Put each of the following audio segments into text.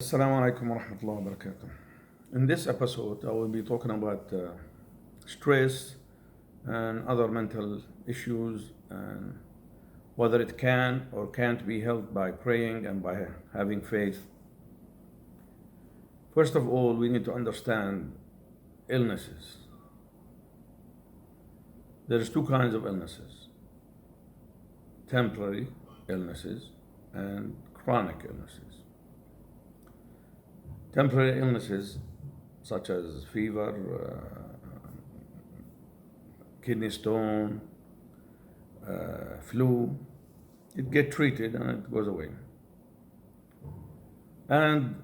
Assalamu alaikum wa rahmatullahi wa barakatuh. In this episode, I will be talking about stress and other mental issues and whether it can or can't be helped by praying and by having faith. First of all, we need to understand illnesses. There's two kinds of illnesses: temporary illnesses and chronic illnesses. Temporary illnesses such as fever, kidney stone, flu, it gets treated and it goes away. And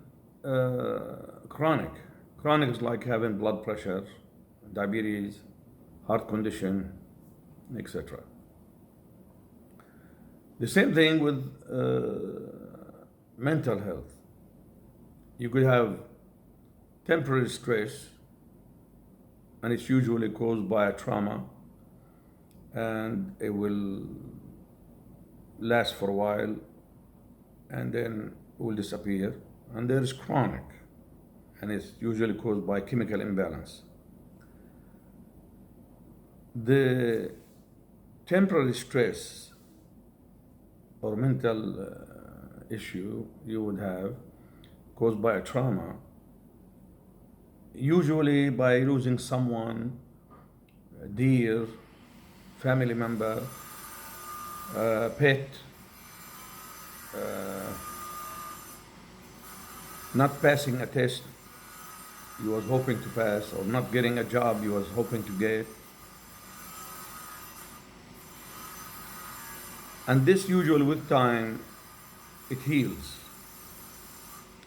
chronic is like having blood pressure, diabetes, heart condition, etc. The same thing with mental health. You could have temporary stress, and it's usually caused by a trauma, and it will last for a while and then will disappear. And there is chronic, and it's usually caused by chemical imbalance. The temporary stress or mental issue you would have caused by a trauma, usually by losing someone dear, family member, pet, not passing a test you was hoping to pass, or not getting a job you was hoping to get. And this usually with time, it heals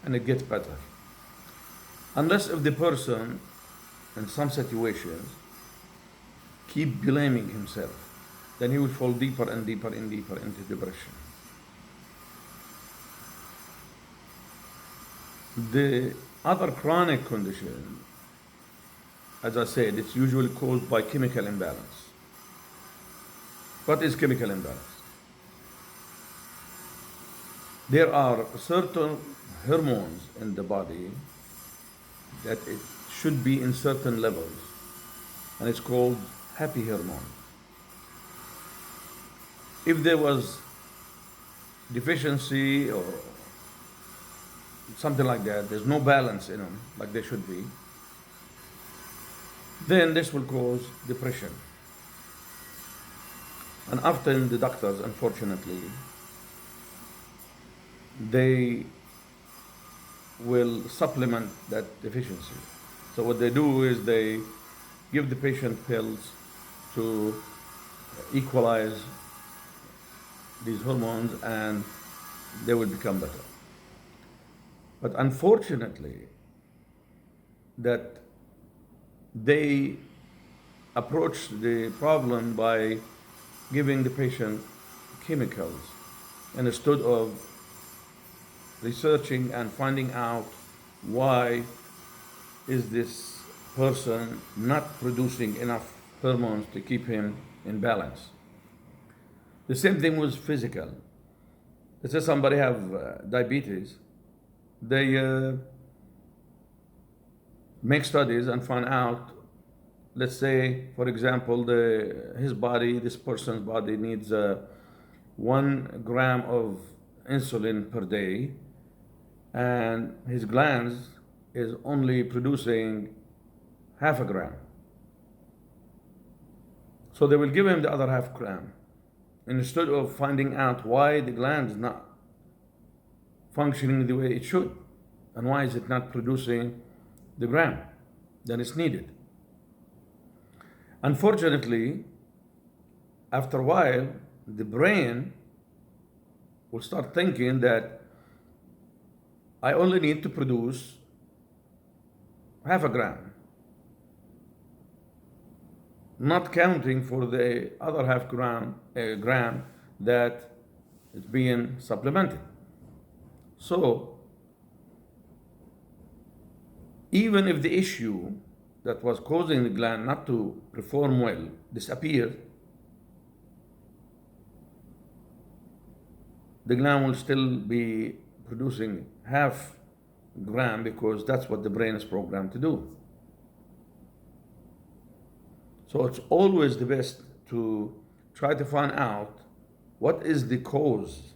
and it gets better. Unless if the person in some situations keep blaming himself, then he will fall deeper and deeper and deeper into depression. The other chronic condition, as I said, it's usually caused by chemical imbalance. What is chemical imbalance? There are certain hormones in the body that it should be in certain levels, and it's called happy hormone. If there was deficiency or something like that, there's no balance in them like they should be, then this will cause depression. And often the doctors, unfortunately, they will supplement that deficiency. So what they do is they give the patient pills to equalize these hormones and they will become better. But unfortunately, that they approach the problem by giving the patient chemicals instead of researching and finding out why is this person not producing enough hormones to keep him in balance. The same thing with physical. Let's say somebody have diabetes. They make studies and find out, let's say, for example, this person's body needs 1 gram of insulin per day, and his glands is only producing half a gram. So they will give him the other half gram instead of finding out why the gland is not functioning the way it should and why is it not producing the gram that is needed. Unfortunately, after a while, the brain will start thinking that I only need to produce half a gram, not counting for the other half gram that is being supplemented. So, even if the issue that was causing the gland not to perform well disappeared, the gland will still be producing half gram because that's what the brain is programmed to do. So it's always the best to try to find out what is the cause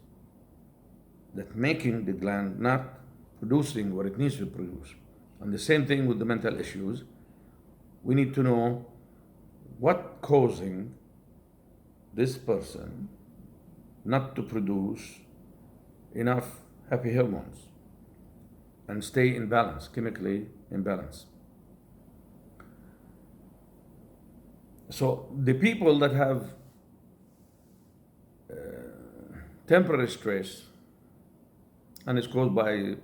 that making the gland not producing what it needs to produce. And the same thing with the mental issues. We need to know what causing this person not to produce enough happy hormones and stay in balance, chemically in balance. So the people that have temporary stress and it's caused by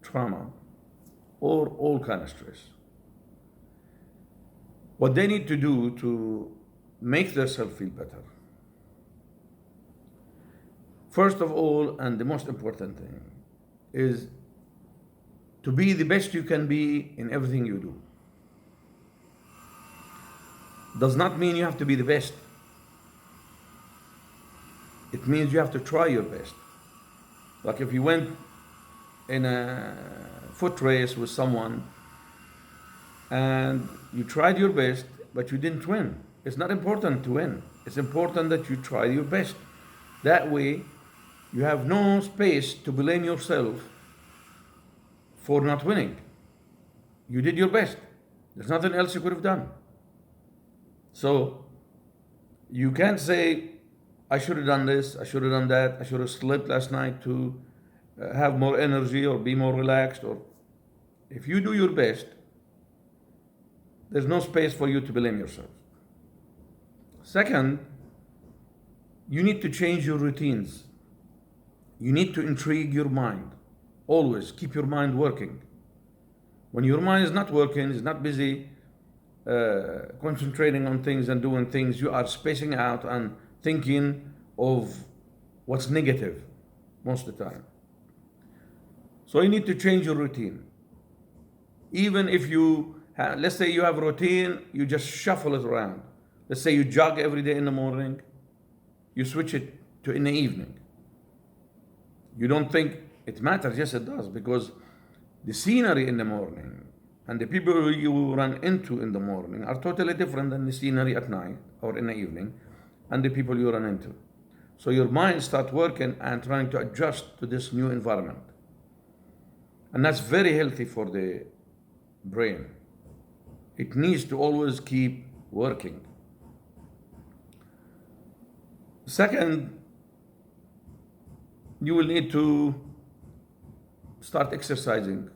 trauma or all kind of stress, what they need to do to make themselves feel better, first of all, and the most important thing, is to be the best you can be in everything you do. Does not mean you have to be the best. It means you have to try your best. Like if you went in a foot race with someone and you tried your best, but you didn't win. It's not important to win. It's important that you try your best. That way, you have no space to blame yourself for not winning. You did your best. There's nothing else you could have done. So, you can't say, I should have done this, I should have done that, I should have slept last night to have more energy or be more relaxed. Or if you do your best, there's no space for you to blame yourself. Second, you need to change your routines. You need to intrigue your mind. Always keep your mind working. When your mind is not working, is not busy concentrating on things and doing things, you are spacing out and thinking of what's negative most of the time. So you need to change your routine. Even if you, let's say you have a routine, you just shuffle it around. Let's say you jog every day in the morning, you switch it to in the evening. You don't think it matters? Yes, it does, because the scenery in the morning and the people you run into in the morning are totally different than the scenery at night or in the evening and the people you run into. So your mind starts working and trying to adjust to this new environment. And that's very healthy for the brain. It needs to always keep working. Second, you will need to start exercising.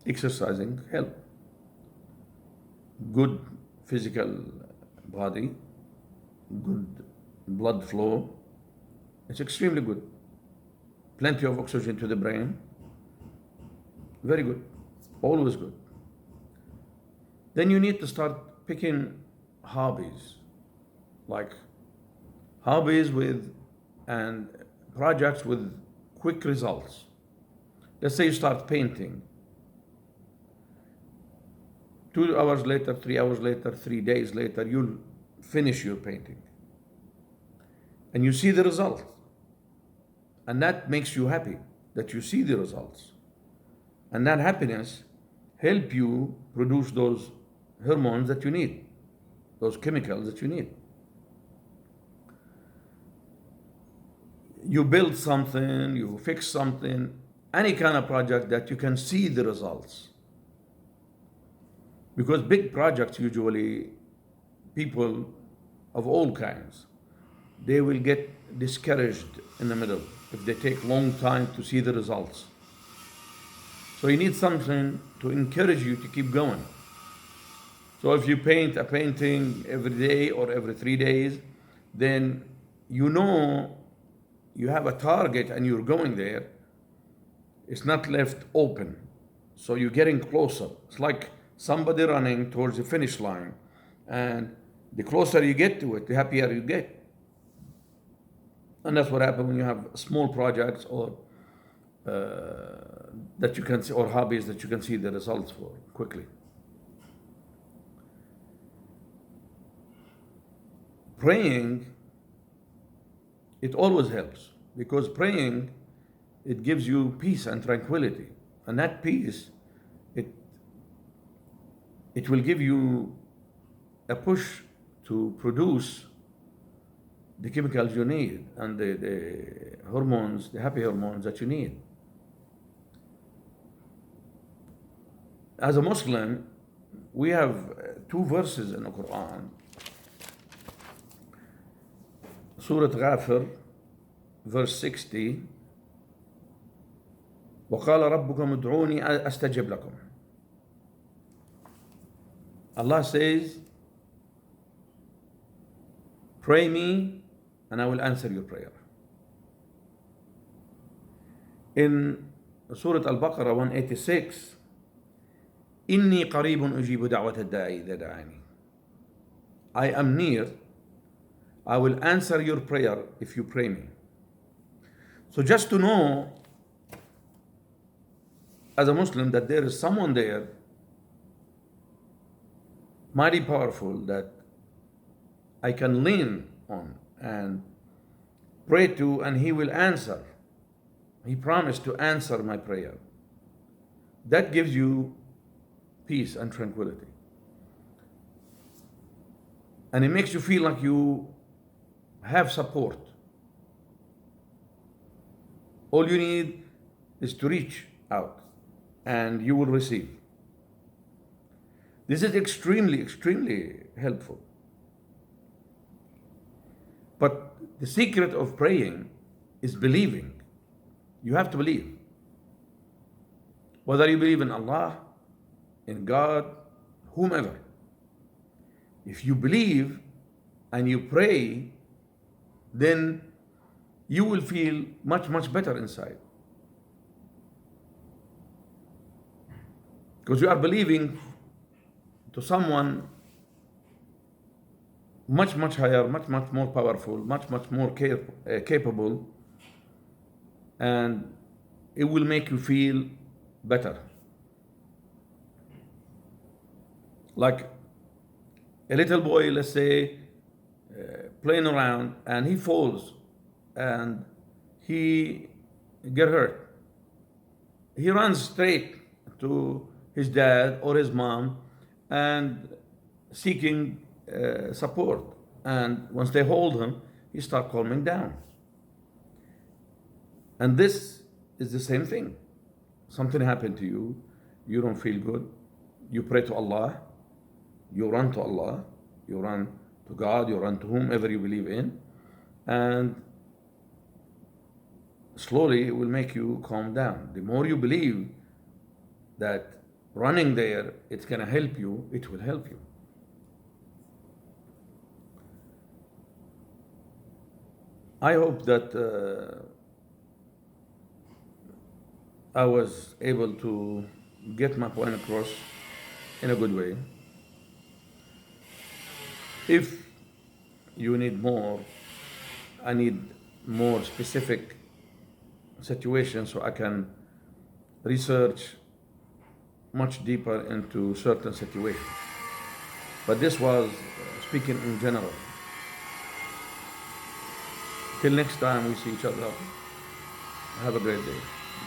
Exercising help. Good physical body, good blood flow. It's extremely good. Plenty of oxygen to the brain. Very good. Always good. Then you need to start picking hobbies. Like hobbies with and projects with quick results. Let's say you start painting. 2 hours later, 3 hours later, 3 days later, you'll finish your painting. And you see the result. And that makes you happy that you see the results. And that happiness help you produce those hormones that you need, those chemicals that you need. You build something, you fix something, any kind of project that you can see the results. Because big projects usually, people of all kinds, they will get discouraged in the middle if they take long time to see the results. So you need something to encourage you to keep going. So if you paint a painting every day or every 3 days, then you know you have a target and you're going there. It's not left open. So you're getting closer. It's like somebody running towards the finish line. And the closer you get to it, the happier you get. And that's what happens when you have small projects or that you can see, or hobbies that you can see the results for quickly. Praying, it always helps, because praying it gives you peace and tranquility. And that peace, it, it will give you a push to produce the chemicals you need and the hormones, the happy hormones that you need. As a Muslim, we have two verses in the Quran. Surah Ghafir, verse 60. وَقَالَ رَبُّكُمُ ادْعُونِي أَسْتَجِبْ لَكُمْ. Allah says, pray me and I will answer your prayer. In Surah Al-Baqarah 186, إِنِّي قَرِيبٌ أُجِيبُ دَعْوَةَ الدَّاعِي إِذَا دَعَانِي. I am near, I will answer your prayer if you pray me. So just to know, as a Muslim, that there is someone there, mighty powerful, that I can lean on and pray to, and He will answer. He promised to answer my prayer. That gives you peace and tranquility. And it makes you feel like you have support. All you need is to reach out and you will receive. This is extremely, extremely helpful. But the secret of praying is believing. You have to believe. Whether you believe in Allah, in God, whomever. If you believe and you pray, then you will feel much, much better inside. Because you are believing to someone much, much higher, much, much more powerful, much, much more capable, and it will make you feel better. Like a little boy, let's say, playing around, and he falls and he get hurt. He runs straight to his dad or his mom and seeking support. And once they hold him, he starts calming down. And this is the same thing. Something happened to you, you don't feel good, you pray to Allah, you run to Allah, you run to God, you run to whomever you believe in, and slowly it will make you calm down. The more you believe that running there, it's going to help you, it will help you. I hope that I was able to get my point across in a good way. If you need more, I need more specific situations so I can research much deeper into certain situations. But this was speaking in general. Till next time we see each other. Have a great day.